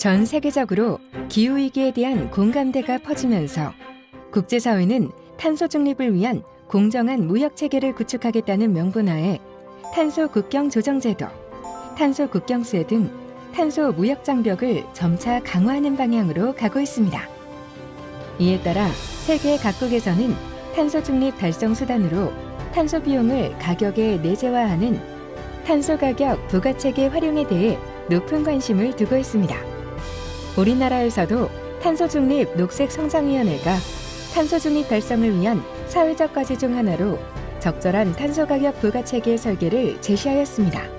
전 세계적으로 기후위기에 대한 공감대가 퍼지면서 국제사회는 탄소 중립을 위한 공정한 무역체계를 구축하겠다는 명분하에 탄소 국경 조정제도, 탄소 국경세 등 탄소 무역 장벽을 점차 강화하는 방향으로 가고 있습니다. 이에 따라 세계 각국에서는 탄소 중립 달성 수단으로 탄소 비용을 가격에 내재화하는 탄소 가격 부가체계 활용에 대해 높은 관심을 두고 있습니다. 우리나라에서도 탄소 중립 녹색 성장위원회가 탄소 중립 달성을 위한 사회적 과제 중 하나로 적절한 탄소 가격 부가체계 설계를 제시하였습니다.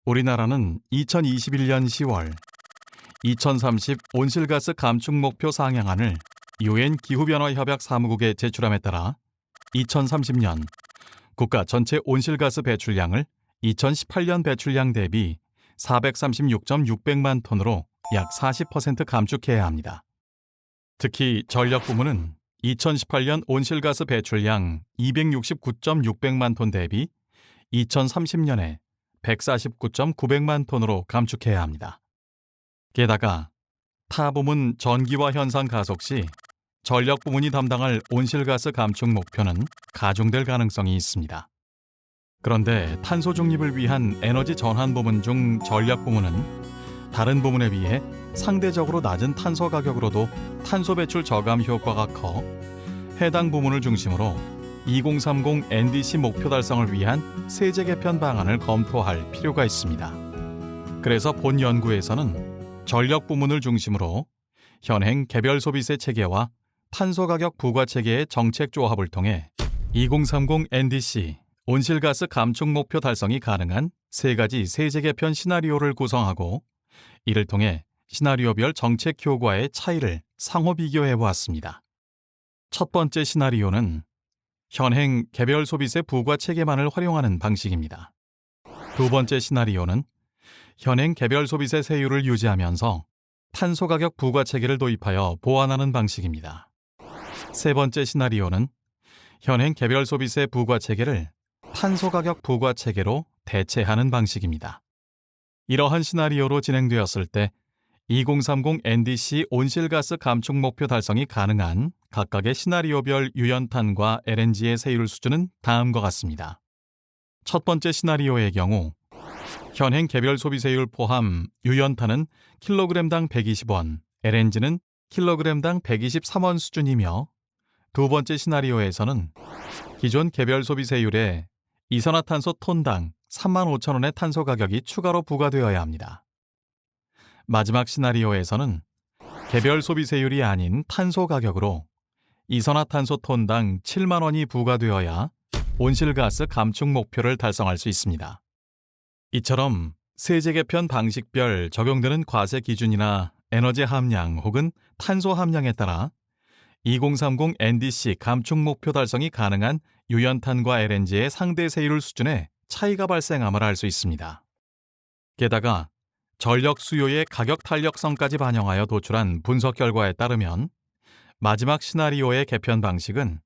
우리나라는 2021년 10월 2030 온실가스 감축 목표 상향안을 유엔 기후변화협약 사무국에 제출함에 따라 2030년 국가 전체 온실가스 배출량을 2018년 배출량 대비 436.600만 톤으로 약 40% 감축해야 합니다. 특히 전력 부문은 2018년 온실가스 배출량 269.600만 톤 대비 2030년에 149.900만 톤으로 감축해야 합니다. 게다가 타 부문 전기화 현상 가속 시 전력 부문이 담당할 온실가스 감축 목표는 가중될 가능성이 있습니다. 그런데 탄소 중립을 위한 에너지 전환 부문 중 전력 부문은 다른 부문에 비해 상대적으로 낮은 탄소 가격으로도 탄소 배출 저감 효과가 커 해당 부문을 중심으로 2030 NDC 목표 달성을 위한 세제 개편 방안을 검토할 필요가 있습니다. 그래서 본 연구에서는 전력 부문을 중심으로 현행 개별 소비세 체계와 탄소 가격 부과 체계의 정책 조합을 통해 2030 NDC 온실가스 감축 목표 달성이 가능한 세 가지 세제 개편 시나리오를 구성하고 이를 통해 시나리오별 정책 효과의 차이를 상호 비교해 보았습니다. 첫 번째 시나리오는 현행 개별 소비세 부과 체계만을 활용하는 방식입니다. 두 번째 시나리오는 현행 개별 소비세 세율을 유지하면서 탄소 가격 부과 체계를 도입하여 보완하는 방식입니다. 세 번째 시나리오는 현행 개별 소비세 부과 체계를 탄소 가격 부과 체계로 대체하는 방식입니다. 이러한 시나리오로 진행되었을 때 2030 NDC 온실가스 감축 목표 달성이 가능한 각각의 시나리오별 유연탄과 LNG의 세율 수준은 다음과 같습니다. 첫 번째 시나리오의 경우 현행 개별 소비세율 포함 유연탄은 킬로그램당 120원, LNG는 킬로그램당 123원 수준이며 두 번째 시나리오에서는 기존 개별 소비세율에 이산화탄소 톤당 35,000원의 탄소 가격이 추가로 부과되어야 합니다. 마지막 시나리오에서는 개별 소비세율이 아닌 탄소 가격으로 이산화탄소 톤당 7만 원이 부과되어야 온실가스 감축 목표를 달성할 수 있습니다. 이처럼 세제 개편 방식별 적용되는 과세 기준이나 에너지 함량 혹은 탄소 함량에 따라 2030 NDC 감축 목표 달성이 가능한 유연탄과 LNG의 상대 세율 수준에 차이가 발생함을 알 수 있습니다. 게다가 전력 수요의 가격 탄력성까지 반영하여 도출한 분석 결과에 따르면 마지막 시나리오의 개편 방식은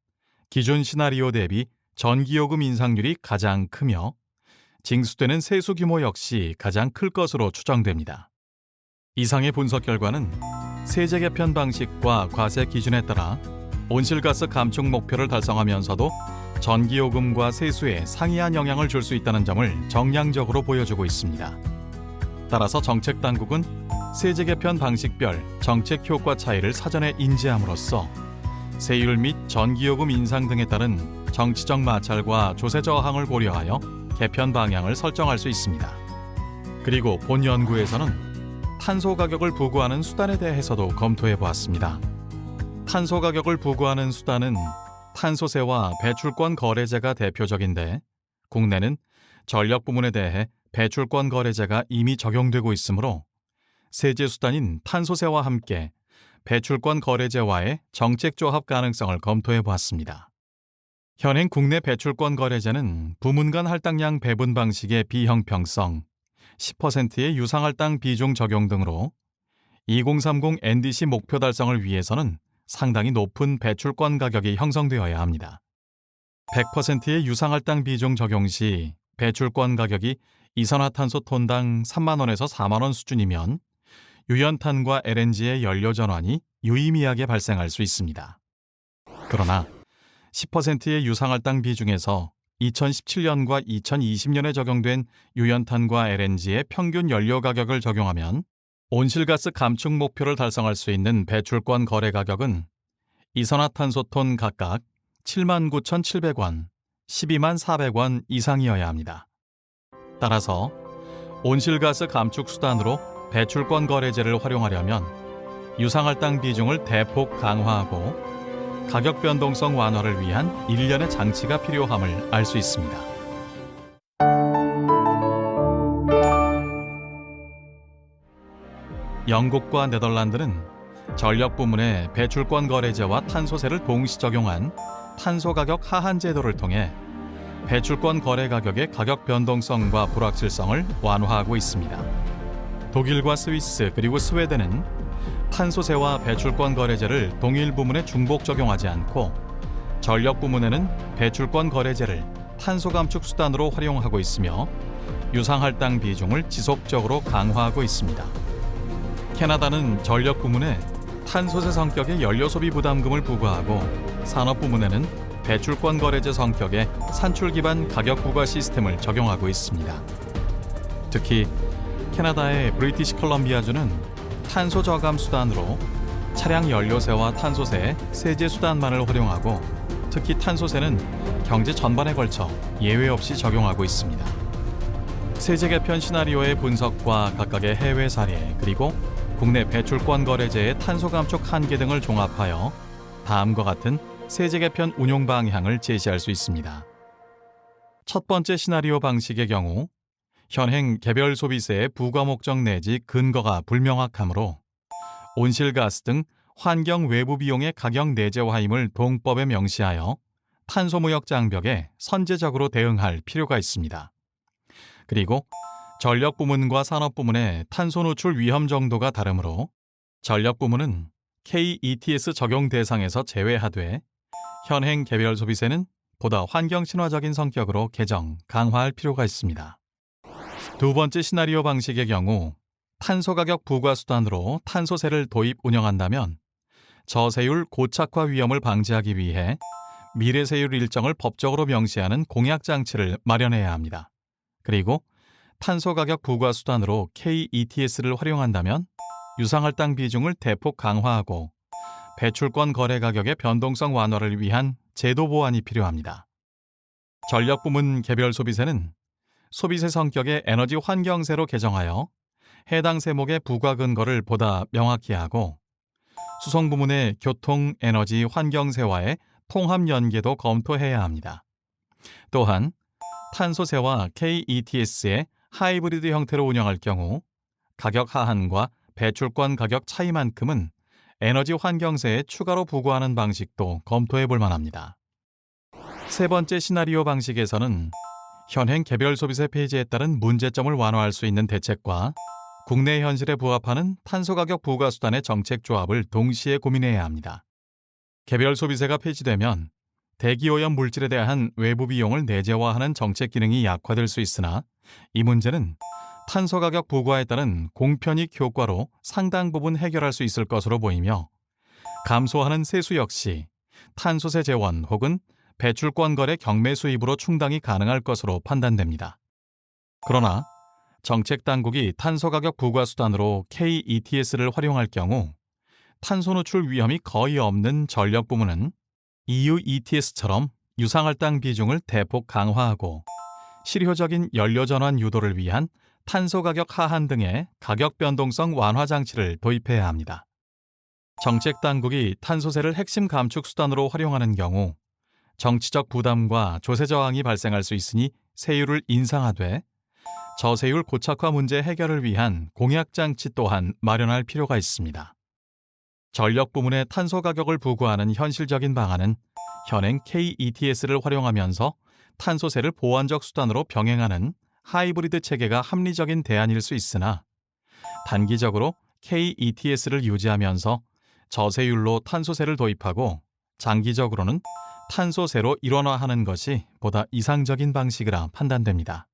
기존 시나리오 대비 전기요금 인상률이 가장 크며 징수되는 세수 규모 역시 가장 클 것으로 추정됩니다. 이상의 분석 결과는 세제 개편 방식과 과세 기준에 따라 온실가스 감축 목표를 달성하면서도 전기요금과 세수에 상이한 영향을 줄 수 있다는 점을 정량적으로 보여주고 있습니다. 따라서 정책당국은 세제 개편 방식별 정책 효과 차이를 사전에 인지함으로써 세율 및 전기요금 인상 등에 따른 정치적 마찰과 조세 저항을 고려하여 개편 방향을 설정할 수 있습니다. 그리고 본 연구에서는 탄소 가격을 부과하는 수단에 대해서도 검토해 보았습니다. 탄소 가격을 부과하는 수단은 탄소세와 배출권 거래제가 대표적인데 국내는 전력 부문에 대해 배출권 거래제가 이미 적용되고 있으므로 세제 수단인 탄소세와 함께 배출권 거래제와의 정책 조합 가능성을 검토해 보았습니다. 현행 국내 배출권 거래제는 부문 간 할당량 배분 방식의 비형평성, 10%의 유상할당 비중 적용 등으로 2030 NDC 목표 달성을 위해서는 상당히 높은 배출권 가격이 형성되어야 합니다. 100%의 유상할당 비중 적용 시 배출권 가격이 이산화탄소 톤당 3만 원에서 4만 원 수준이면 유연탄과 LNG의 연료 전환이 유의미하게 발생할 수 있습니다. 그러나 10%의 유상할당 비중에서 2017년과 2020년에 적용된 유연탄과 LNG의 평균 연료 가격을 적용하면 온실가스 감축 목표를 달성할 수 있는 배출권 거래 가격은 이산화탄소 톤 각각 79,700원, 124,000원 이상이어야 합니다. 따라서 온실가스 감축 수단으로 배출권 거래제를 활용하려면 유상할당 비중을 대폭 강화하고 가격 변동성 완화를 위한 일련의 장치가 필요함을 알 수 있습니다. 영국과 네덜란드는 전력 부문에 배출권 거래제와 탄소세를 동시 적용한 탄소 가격 하한 제도를 통해 배출권 거래 가격의 가격 변동성과 불확실성을 완화하고 있습니다. 독일과 스위스 그리고 스웨덴은 탄소세와 배출권 거래제를 동일 부문에 중복 적용하지 않고 전력 부문에는 배출권 거래제를 탄소 감축 수단으로 활용하고 있으며 유상할당 비중을 지속적으로 강화하고 있습니다. 캐나다는 전력 부문에 탄소세 성격의 연료 소비 부담금을 부과하고 산업 부문에는 배출권 거래제 성격의 산출 기반 가격 부과 시스템을 적용하고 있습니다. 특히 캐나다의 브리티시 컬럼비아주는 탄소 저감 수단으로 차량 연료세와 탄소세, 세제 수단만을 활용하고 특히 탄소세는 경제 전반에 걸쳐 예외 없이 적용하고 있습니다. 세제 개편 시나리오의 분석과 각각의 해외 사례 그리고 국내 배출권 거래제의 탄소 감축 한계 등을 종합하여 다음과 같은 세제 개편 운용 방향을 제시할 수 있습니다. 첫 번째 시나리오 방식의 경우 현행 개별 소비세의 부과 목적 내지 근거가 불명확하므로 온실가스 등 환경 외부 비용의 가격 내재화임을 동법에 명시하여 탄소무역 장벽에 선제적으로 대응할 필요가 있습니다. 그리고 전력 부문과 산업 부문의 탄소 노출 위험 정도가 다르므로 전력 부문은 KETS 적용 대상에서 제외하되 현행 개별 소비세는 보다 환경 친화적인 성격으로 개정, 강화할 필요가 있습니다. 두 번째 시나리오 방식의 경우 탄소 가격 부과 수단으로 탄소세를 도입 운영한다면 저세율 고착화 위험을 방지하기 위해 미래세율 일정을 법적으로 명시하는 공약 장치를 마련해야 합니다. 그리고 탄소 가격 부과 수단으로 KETS를 활용한다면 유상할당 비중을 대폭 강화하고 배출권 거래 가격의 변동성 완화를 위한 제도 보완이 필요합니다. 전력 부문 개별 소비세는 소비세 성격의 에너지 환경세로 개정하여 해당 세목의 부과 근거를 보다 명확히 하고 수송 부문의 교통, 에너지, 환경세와의 통합 연계도 검토해야 합니다. 또한 탄소세와 KETS의 하이브리드 형태로 운영할 경우 가격 하한과 배출권 가격 차이만큼은 에너지 환경세에 추가로 부과하는 방식도 검토해 볼 만합니다. 세 번째 시나리오 방식에서는 현행 개별 소비세 폐지에 따른 문제점을 완화할 수 있는 대책과 국내 현실에 부합하는 탄소 가격 부과 수단의 정책 조합을 동시에 고민해야 합니다. 개별 소비세가 폐지되면 대기오염 물질에 대한 외부 비용을 내재화하는 정책 기능이 약화될 수 있으나 이 문제는 탄소 가격 부과에 따른 공편익 효과로 상당 부분 해결할 수 있을 것으로 보이며 감소하는 세수 역시 탄소세 재원 혹은 배출권 거래 경매 수입으로 충당이 가능할 것으로 판단됩니다. 그러나 정책 당국이 탄소 가격 부과 수단으로 KETS를 활용할 경우 탄소 노출 위험이 거의 없는 전력 부문은 EU ETS처럼 유상할당 비중을 대폭 강화하고 실효적인 연료 전환 유도를 위한 탄소 가격 하한 등의 가격 변동성 완화 장치를 도입해야 합니다. 정책 당국이 탄소세를 핵심 감축 수단으로 활용하는 경우 정치적 부담과 조세 저항이 발생할 수 있으니 세율을 인상하되 저세율 고착화 문제 해결을 위한 공약 장치 또한 마련할 필요가 있습니다. 전력 부문의 탄소 가격을 부과하는 현실적인 방안은 현행 KETS를 활용하면서 탄소세를 보완적 수단으로 병행하는 하이브리드 체계가 합리적인 대안일 수 있으나 단기적으로 KETS를 유지하면서 저세율로 탄소세를 도입하고 장기적으로는 탄소세로 일원화하는 것이 보다 이상적인 방식이라 판단됩니다.